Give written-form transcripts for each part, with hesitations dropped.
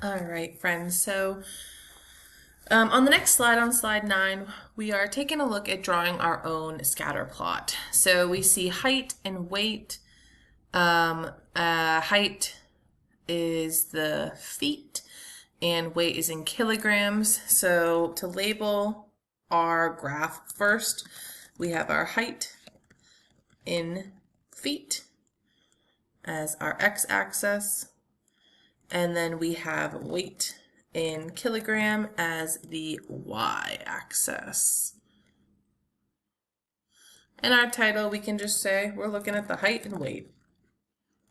All right, friends. So on the next slide, on slide 9, we are taking a look at drawing our own scatter plot. So we see height and weight. Height is the feet and weight is in kilograms. So to label our graph first, we have our height in feet as our x-axis, and then we have weight in kilogram as the y-axis. And our title, we can just say we're looking at the height and weight,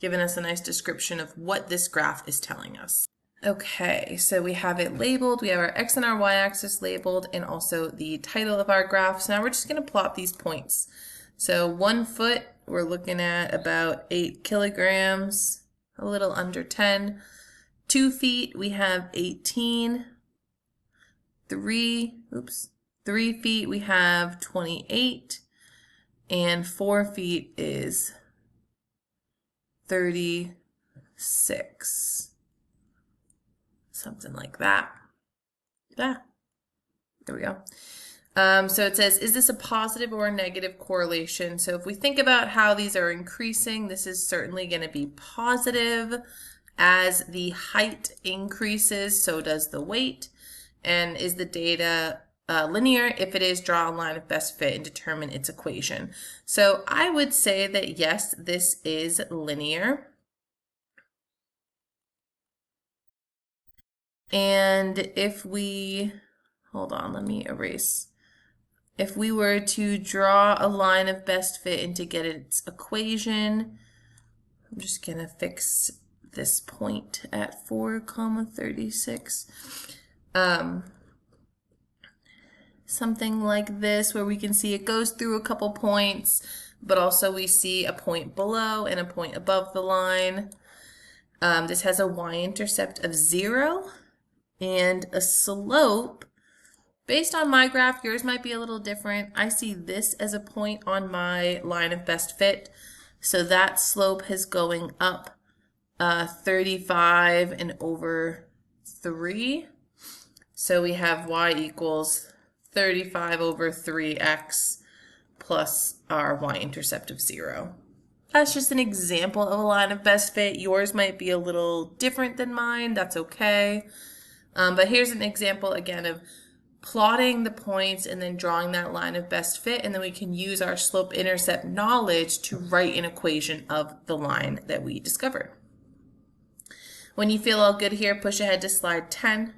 giving us a nice description of what this graph is telling us. Okay, so we have it labeled, we have our x and our y-axis labeled, and also the title of our graph. So now we're just going to plot these points. So 1 foot, we're looking at about 8 kilograms, a little under 10. 2 feet, we have 18. 3 feet, we have 28. And 4 feet is 36. Something like that. Yeah, there we go. So it says, is this a positive or a negative correlation? So if we think about how these are increasing, this is certainly going to be positive. As the height increases, so does the weight. And is the data linear? If it is, draw a line of best fit and determine its equation. So I would say that yes, this is linear. And if we, hold on, let me erase. If we were to draw a line of best fit and to get its equation, I'm just going to fix this point at 4,36. Something like this, where we can see it goes through a couple points, but also we see a point below and a point above the line. This has a y-intercept of 0 and a slope. Based on my graph, yours might be a little different. I see this as a point on my line of best fit. So that slope is going up 35 and over 3. So we have y equals 35 over 3x plus our y-intercept of 0. That's just an example of a line of best fit. Yours might be a little different than mine. That's okay. But here's an example again of plotting the points and then drawing that line of best fit, and then we can use our slope-intercept knowledge to write an equation of the line that we discovered. When you feel all good here, push ahead to slide 10.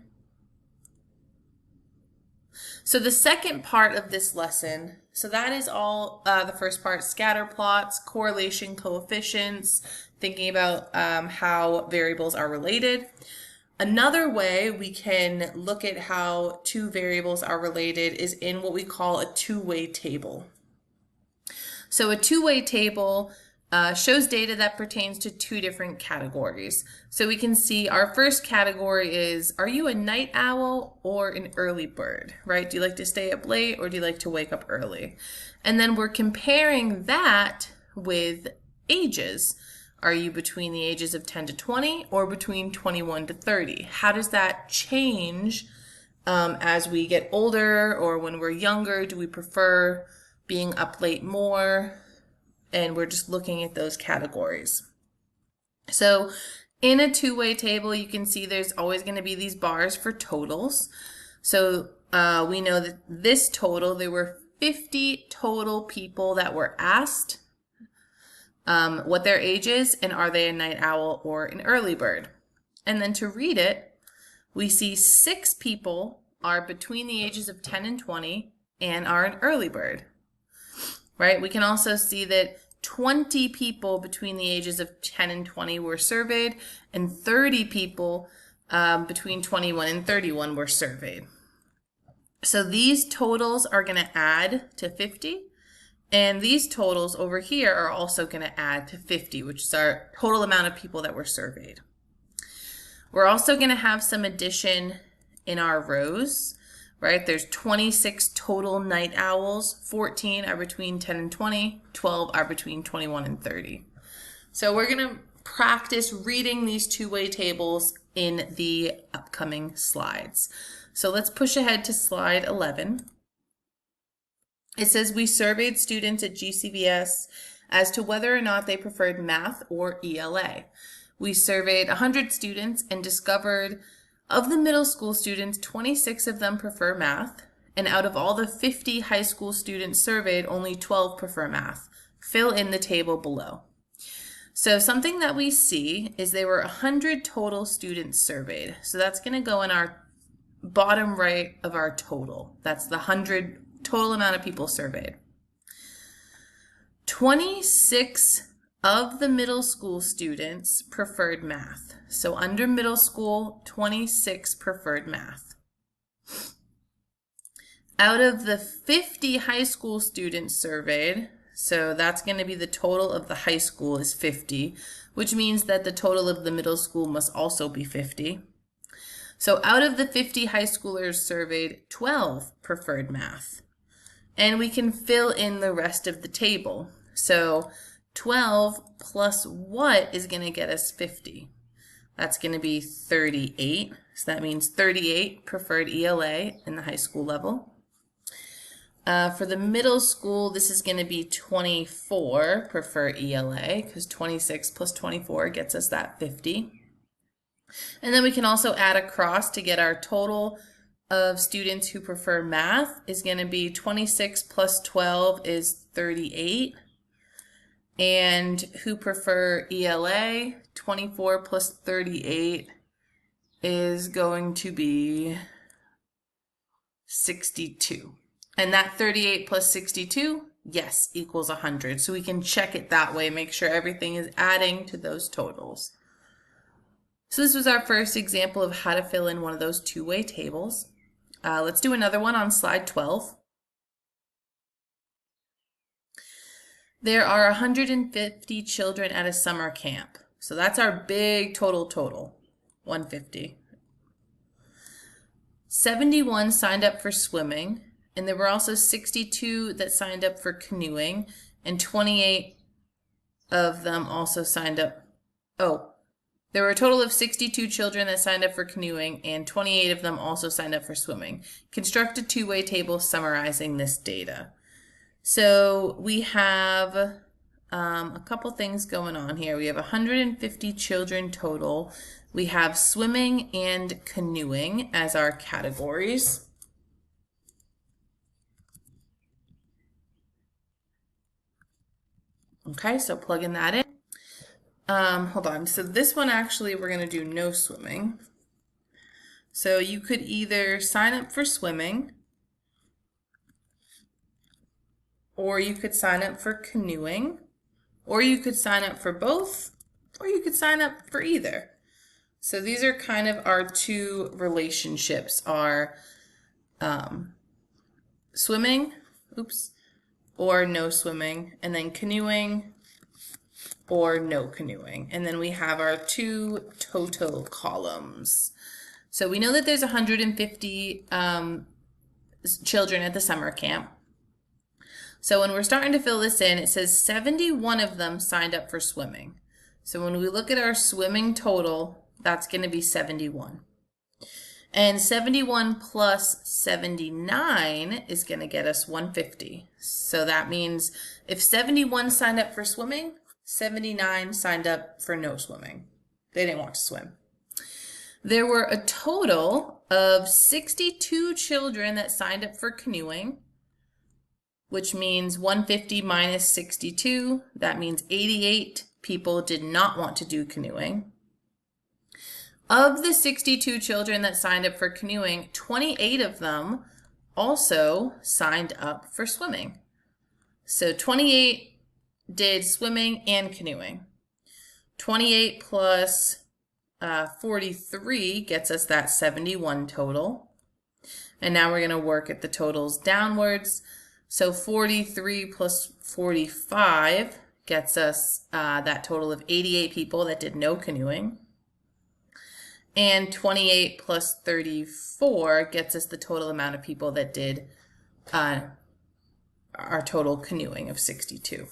So the second part of this lesson, so that is all the first part, scatter plots, correlation coefficients, thinking about how variables are related. Another way we can look at how two variables are related is in what we call a two-way table. So a two-way table shows data that pertains to two different categories. So we can see our first category is, are you a night owl or an early bird, right? Do you like to stay up late or do you like to wake up early? And then we're comparing that with ages. Are you between the ages of 10 to 20 or between 21 to 30? How does that change as we get older or when we're younger? Do we prefer being up late more? And we're just looking at those categories. So in a two-way table, you can see there's always going to be these bars for totals. So we know that this total, there were 50 total people that were asked what their age is and are they a night owl or an early bird. And then to read it, we see 6 people are between the ages of 10 and 20 and are an early bird, right? We can also see that 20 people between the ages of 10 and 20 were surveyed and 30 people between 21 and 31 were surveyed. So these totals are going to add to 50. And these totals over here are also going to add to 50, which is our total amount of people that were surveyed. We're also going to have some addition in our rows, right? There's 26 total night owls, 14 are between 10 and 20, 12 are between 21 and 30. So we're going to practice reading these two-way tables in the upcoming slides. So let's push ahead to slide 11. It says we surveyed students at GCVS as to whether or not they preferred math or ELA. We surveyed 100 students and discovered of the middle school students, 26 of them prefer math, and out of all the 50 high school students surveyed, only 12 prefer math. Fill in the table below. So something that we see is there were 100 total students surveyed. So that's going to go in our bottom right of our total. That's the 100 total amount of people surveyed. 26 of the middle school students preferred math. So under middle school, 26 preferred math. Out of the 50 high school students surveyed, so that's going to be the total of the high school is 50, which means that the total of the middle school must also be 50. So out of the 50 high schoolers surveyed, 12 preferred math. And we can fill in the rest of the table. So 12 plus what is going to get us 50? That's going to be 38. So that means 38 preferred ELA in the high school level. For the middle school, this is going to be 24 prefer ELA because 26 plus 24 gets us that 50. And then we can also add across to get our total of students who prefer math is going to be 26 plus 12 is 38. And who prefer ELA, 24 plus 38 is going to be 62. And that 38 plus 62, yes, equals 100. So we can check it that way, make sure everything is adding to those totals. So this was our first example of how to fill in one of those two-way tables. Let's do another one on slide 12. There are 150 children at a summer camp. So that's our big total, 150. 71 signed up for swimming, and there were also 62 that signed up for canoeing, and 28 of them also signed up. There were a total of 62 children that signed up for canoeing, and 28 of them also signed up for swimming. Construct a two-way table summarizing this data. So we have a couple things going on here. We have 150 children total. We have swimming and canoeing as our categories. Okay, so plugging that in. Hold on. So this one actually we're going to do no swimming. So you could either sign up for swimming, or you could sign up for canoeing, or you could sign up for both, or you could sign up for either. So these are kind of our two relationships are swimming, or no swimming, and then canoeing or no canoeing. And then we have our two total columns. So we know that there's 150 children at the summer camp. So when we're starting to fill this in, it says 71 of them signed up for swimming. So when we look at our swimming total, that's going to be 71. And 71 plus 79 is going to get us 150. So that means if 71 signed up for swimming, 79 signed up for no swimming. They didn't want to swim. There were a total of 62 children that signed up for canoeing, which means 150 minus 62. That means 88 people did not want to do canoeing. Of the 62 children that signed up for canoeing, 28 of them also signed up for swimming. So 28 did swimming and canoeing. 28 plus 43 gets us that 71 total. And now we're going to work at the totals downwards. So 43 plus 45 gets us that total of 88 people that did no canoeing. And 28 plus 34 gets us the total amount of people that did our total canoeing of 62.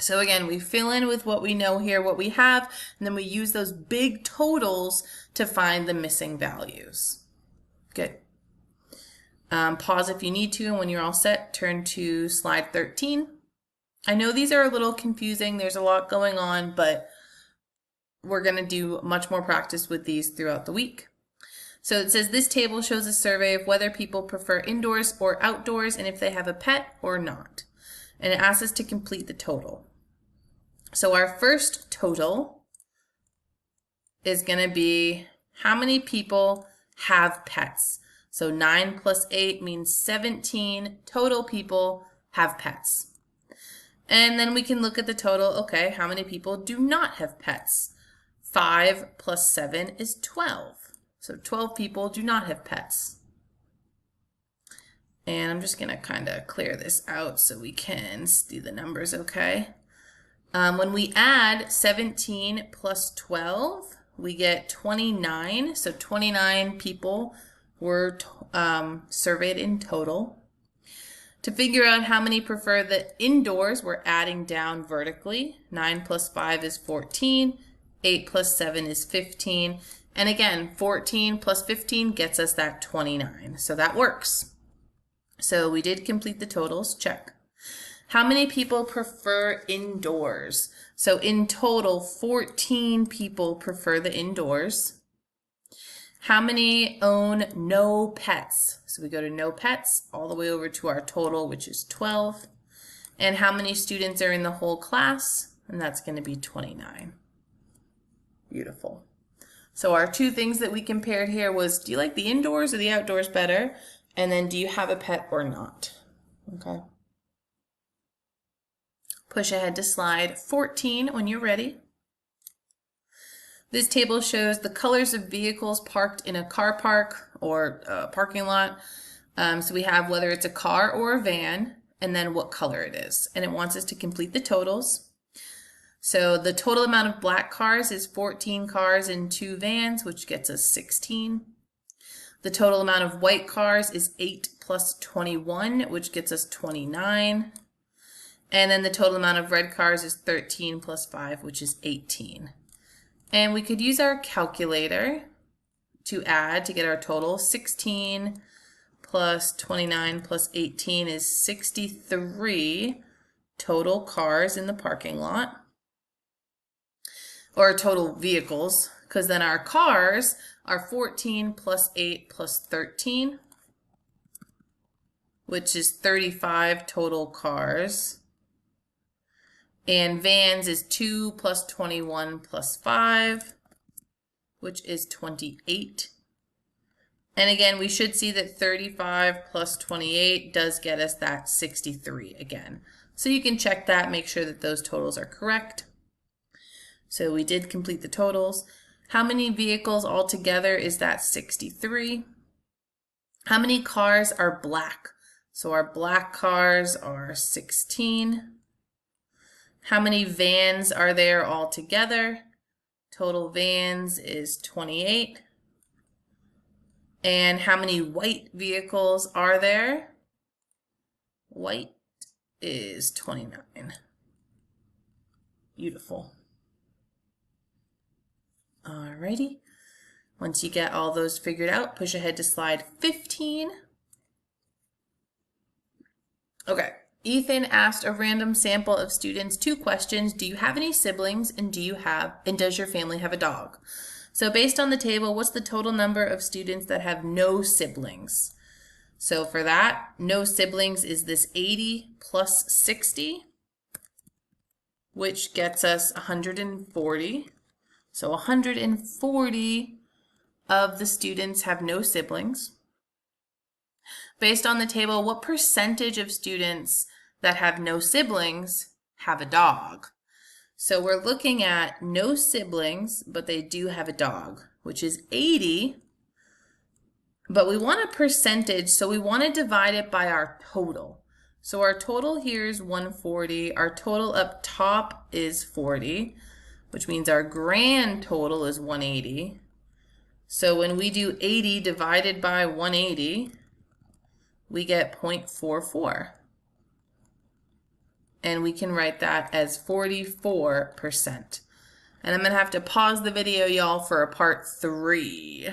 So again, we fill in with what we know here, what we have, and then we use those big totals to find the missing values. Good. Pause if you need to, and when you're all set, turn to slide 13. I know these are a little confusing. There's a lot going on, but we're going to do much more practice with these throughout the week. So it says this table shows a survey of whether people prefer indoors or outdoors and if they have a pet or not. And it asks us to complete the total. So our first total is going to be how many people have pets. So 9 plus 8 means 17 total people have pets. And then we can look at the total. Okay, how many people do not have pets? 5 plus 7 is 12. So 12 people do not have pets. And I'm just going to kind of clear this out so we can do the numbers okay. When we add 17 plus 12, we get 29. So 29 people were surveyed in total. To figure out how many prefer the indoors, we're adding down vertically. 9 plus 5 is 14. 8 plus 7 is 15. And again, 14 plus 15 gets us that 29. So that works. So we did complete the totals, check. How many people prefer indoors? So in total, 14 people prefer the indoors. How many own no pets? So we go to no pets all the way over to our total, which is 12. And how many students are in the whole class? And that's going to be 29. Beautiful. So our two things that we compared here was, do you like the indoors or the outdoors better? And then do you have a pet or not? Okay. Push ahead to slide 14 when you're ready. This table shows the colors of vehicles parked in a car park or a parking lot. So we have whether it's a car or a van, and then what color it is. And it wants us to complete the totals. So the total amount of black cars is 14 cars and 2 vans, which gets us 16. The total amount of white cars is 8 plus 21, which gets us 29. And then the total amount of red cars is 13 plus 5, which is 18. And we could use our calculator to add to get our total. 16 plus 29 plus 18 is 63 total cars in the parking lot. Or total vehicles, because then our cars are 14 plus 8 plus 13, which is 35 total cars. And vans is 2 plus 21 plus 5, which is 28. And again, we should see that 35 plus 28 does get us that 63 again. So you can check that, make sure that those totals are correct. So we did complete the totals. How many vehicles altogether is that 63? How many cars are black? So our black cars are 16. How many vans are there altogether? Total vans is 28. And how many white vehicles are there? White is 29. Beautiful. Alrighty. Once you get all those figured out, push ahead to slide 15. Okay. Ethan asked a random sample of students 2 questions. Do you have any siblings, and does your family have a dog? So based on the table, what's the total number of students that have no siblings? So for that, no siblings is this 80 plus 60, which gets us 140. So 140 of the students have no siblings. Based on the table, what percentage of students that have no siblings have a dog? So we're looking at no siblings, but they do have a dog, which is 80. But we want a percentage, so we want to divide it by our total. So our total here is 140. Our total up top is 40, which means our grand total is 180. So when we do 80 divided by 180, we get 0.44. and we can write that as 44%. And I'm going to have to pause the video, y'all, for a part 3.